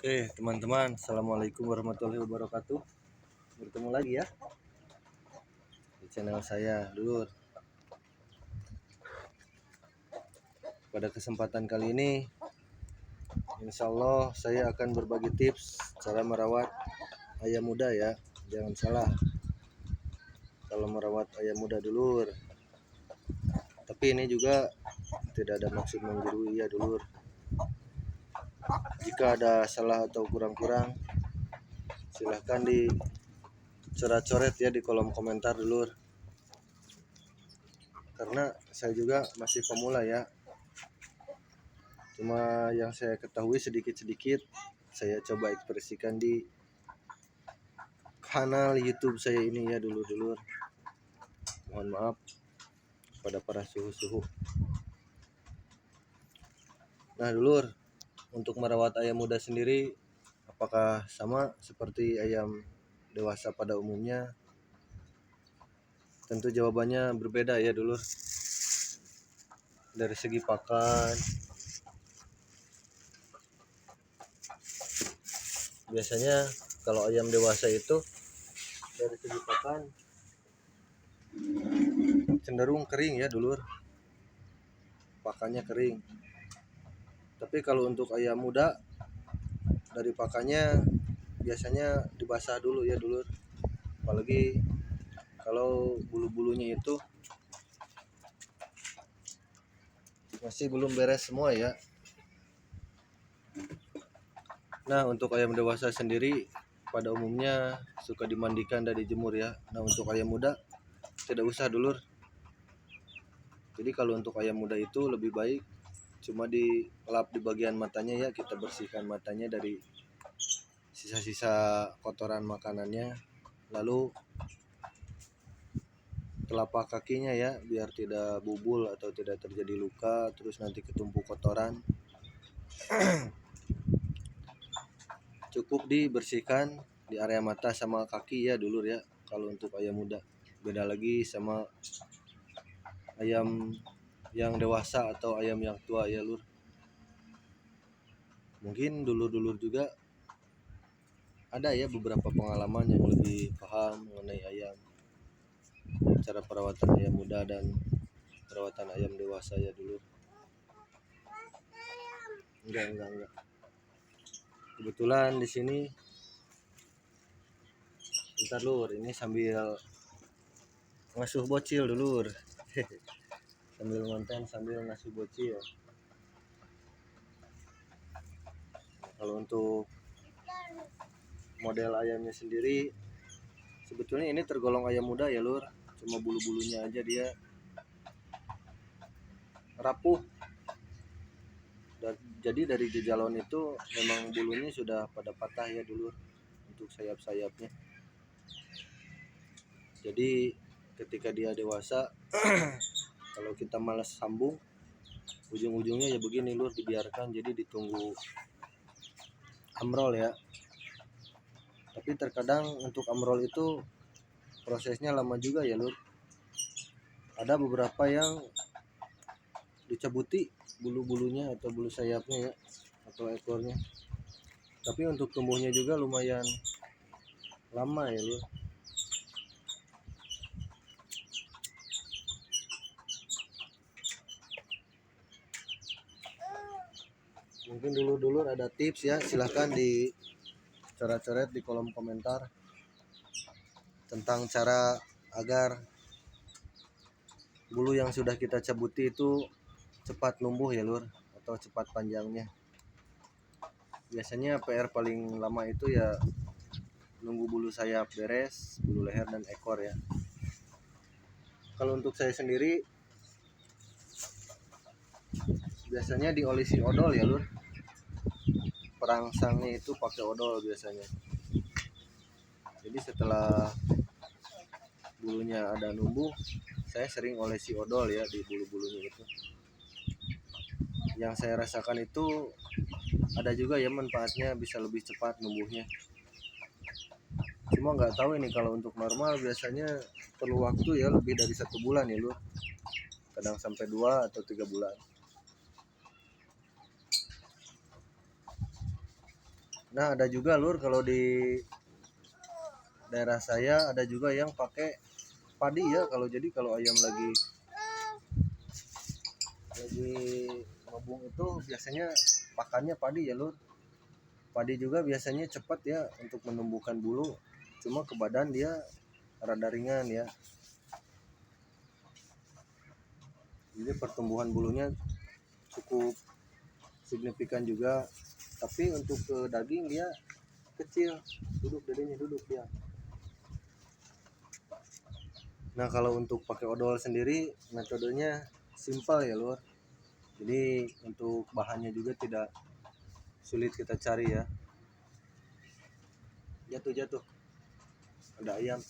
Oke teman-teman, assalamualaikum warahmatullahi wabarakatuh. Bertemu lagi ya di channel saya Dulur. Pada kesempatan kali ini insya Allah saya akan berbagi tips cara merawat ayam muda ya. Jangan salah kalau merawat ayam muda Dulur. Tapi ini juga tidak ada maksud menggurui ya Dulur. Jika ada salah atau kurang-kurang, silahkan dicoret-coret ya di kolom komentar Dulur. Karena saya juga masih pemula ya. Cuma yang saya ketahui sedikit-sedikit saya coba ekspresikan di kanal YouTube saya ini ya dulur-dulur. Mohon maaf kepada para suhu-suhu. Nah dulur, untuk merawat ayam muda sendiri apakah sama seperti ayam dewasa pada umumnya? Tentu jawabannya berbeda ya dulur. Dari segi pakan, biasanya kalau ayam dewasa itu dari segi pakan cenderung kering ya dulur, pakannya kering. Tapi kalau untuk ayam muda dari pakannya biasanya dibasah dulu ya dulur, apalagi kalau bulu-bulunya itu masih belum beres semua ya. Nah untuk ayam dewasa sendiri pada umumnya suka dimandikan dan dijemur ya. Nah untuk ayam muda tidak usah dulur. Jadi kalau untuk ayam muda itu lebih baik cuma dilap di bagian matanya ya, kita bersihkan matanya dari sisa-sisa kotoran makanannya, lalu telapak kakinya ya biar tidak bubul atau tidak terjadi luka, terus nanti ketumpuk kotoran. Cukup dibersihkan di area mata sama kaki ya dulur ya kalau untuk ayam muda. Beda lagi sama ayam yang dewasa atau ayam yang tua ya lur. Mungkin dulur-dulur juga ada ya beberapa pengalaman yang lebih paham mengenai ayam, cara perawatan ayam muda dan perawatan ayam dewasa ya dulur. Enggak. Kebetulan di sini bentar lur, ini sambil ngasuh bocil dulur. Sambil ngonten sambil ngasuh bocil. Kalau untuk model ayamnya sendiri sebetulnya ini tergolong ayam muda ya lur, cuma bulu-bulunya aja dia rapuh. Dan jadi dari jejalon itu memang bulunya sudah pada patah ya dulur untuk sayap-sayapnya. Jadi ketika dia dewasa kalau kita malas sambung, ujung-ujungnya ya begini lur, dibiarkan, jadi ditunggu amrol ya. Tapi terkadang untuk amrol itu prosesnya lama juga ya lur. Ada beberapa yang dicabuti bulu-bulunya atau bulu sayapnya ya, atau ekornya. Tapi untuk tumbuhnya juga lumayan lama ya lur. Mungkin dulu ada tips ya, silahkan dicoret-coret di kolom komentar tentang cara agar bulu yang sudah kita cabuti itu cepat numbuh ya lur, atau cepat panjangnya. Biasanya PR paling lama itu ya nunggu bulu sayap beres, bulu leher dan ekor ya. Kalau untuk saya sendiri biasanya diolesi odol ya lur, perangsangnya itu pakai odol biasanya. Jadi setelah bulunya ada numbuh, saya sering olesi odol ya di bulu-bulunya itu. Yang saya rasakan itu ada juga ya manfaatnya, bisa lebih cepat numbuhnya. Cuma nggak tahu ini kalau untuk normal biasanya perlu waktu ya lebih dari 1 bulan ya lur, kadang sampai 2 atau 3 bulan. Nah ada juga lur, kalau di daerah saya ada juga yang pakai padi ya. Kalau ayam lagi ngobung itu biasanya pakannya padi ya lur. Padi juga biasanya cepat ya untuk menumbuhkan bulu, cuma ke badan dia rada ringan ya, jadi pertumbuhan bulunya cukup signifikan juga, tapi untuk ke daging dia kecil. Duduk dedenya, duduk dia. Nah kalau untuk pakai odol sendiri metodenya simpel ya lur, jadi untuk bahannya juga tidak sulit kita cari ya. Jatuh ada ayam.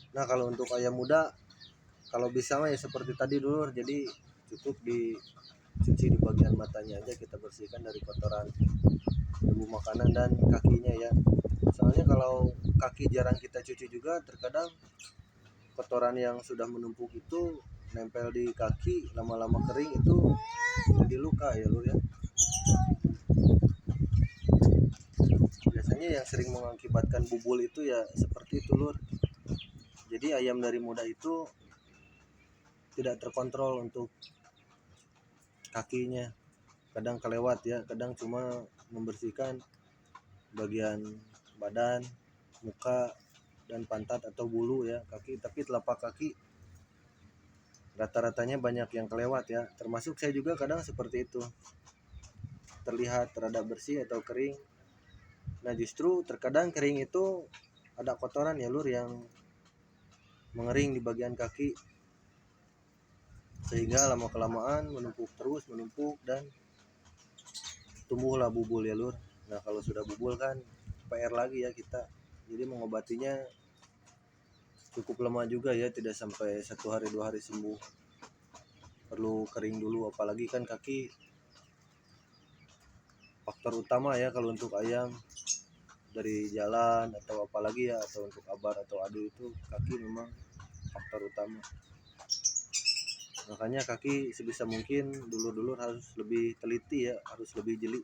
Nah kalau untuk ayam muda, kalau bisa mah ya seperti tadi dulu, jadi cukup dicuci di bagian matanya aja, kita bersihkan dari kotoran debu makanan dan kakinya ya. Soalnya kalau kaki jarang kita cuci juga, terkadang kotoran yang sudah menumpuk itu nempel di kaki, lama-lama kering itu jadi luka ya lur ya. Biasanya yang sering mengakibatkan bubul itu ya seperti itu lur. Jadi ayam dari muda itu tidak terkontrol untuk kakinya, kadang kelewat ya, kadang cuma membersihkan bagian badan, muka dan pantat atau bulu ya kaki, tapi telapak kaki rata-ratanya banyak yang kelewat ya, termasuk saya juga kadang seperti itu, terlihat rada bersih atau kering. Nah justru terkadang kering itu ada kotoran ya lur yang mengering di bagian kaki, sehingga lama kelamaan menumpuk dan tumbuhlah bubul ya lur. Nah kalau sudah bubul kan PR lagi ya kita, jadi mengobatinya cukup lama juga ya, tidak sampai 1 hari 2 hari sembuh, perlu kering dulu. Apalagi kan kaki faktor utama ya kalau untuk ayam, dari jalan atau apalagi ya, atau untuk abar atau adu itu kaki memang faktor utama. Makanya kaki sebisa mungkin dulur-dulur harus lebih teliti ya, harus lebih jeli.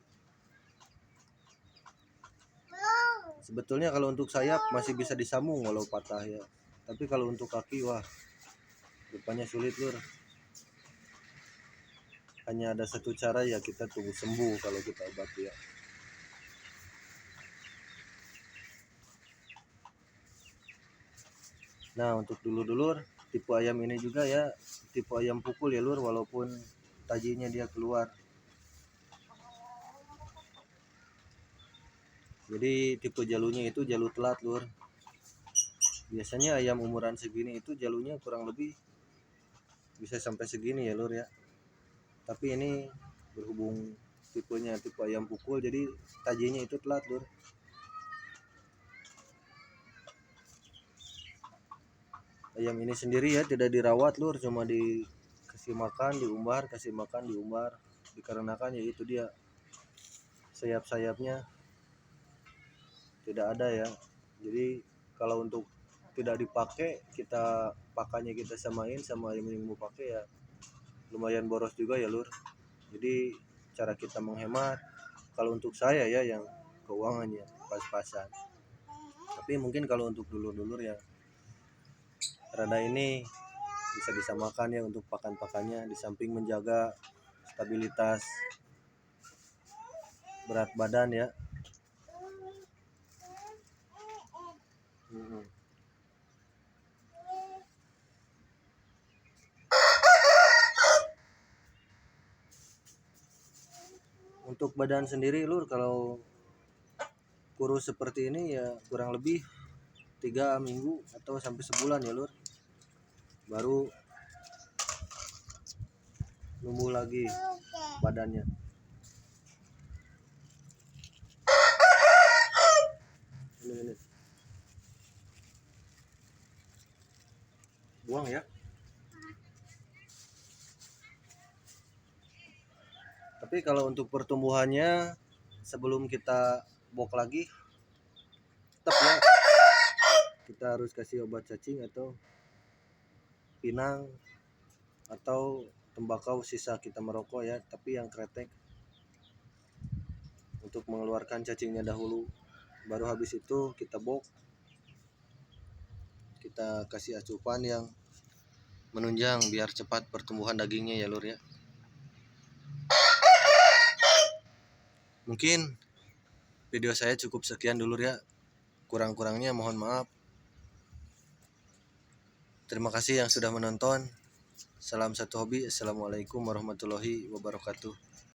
Sebetulnya kalau untuk sayap masih bisa disambung walau patah ya, tapi kalau untuk kaki wah rupanya sulit lur. Hanya ada satu cara ya, kita tunggu sembuh kalau kita obati ya. Nah untuk dulur-dulur, tipe ayam ini juga ya tipe ayam pukul ya lur, walaupun tajinya dia keluar. Jadi tipe jalunya itu jalu telat lur. Biasanya ayam umuran segini itu jalunya kurang lebih bisa sampai segini ya lur ya. Tapi ini berhubung tipenya tipe ayam pukul, jadi tajinya itu telat lur. Ayam ini sendiri ya tidak dirawat lur, cuma dikasih makan, diumbar, kasih makan, diumbar. Dikarenakan ya itu dia, sayap-sayapnya tidak ada ya. Jadi kalau untuk tidak dipakai, kita pakannya kita samain sama ayam yang mau pakai ya lumayan boros juga ya lur. Jadi cara kita menghemat, kalau untuk saya ya yang keuangannya pas-pasan. Tapi mungkin kalau untuk dulur-dulur ya rada ini bisa disamakan ya untuk pakan-pakannya, di samping menjaga stabilitas berat badan ya. Untuk badan sendiri lur, kalau kurus seperti ini ya kurang lebih 3 minggu atau sampai sebulan ya lur, baru numbuh lagi badannya. Ini buang ya. Tapi kalau untuk pertumbuhannya sebelum kita bok lagi, tetap ya kita harus kasih obat cacing atau pinang atau tembakau sisa kita merokok ya, tapi yang kretek, untuk mengeluarkan cacingnya dahulu. Baru habis itu kita bok, kita kasih asupan yang menunjang biar cepat pertumbuhan dagingnya ya lur ya. Mungkin video saya cukup sekian dulu ya, kurang-kurangnya mohon maaf. Terima kasih yang sudah menonton. Salam satu hobi. Assalamualaikum warahmatullahi wabarakatuh.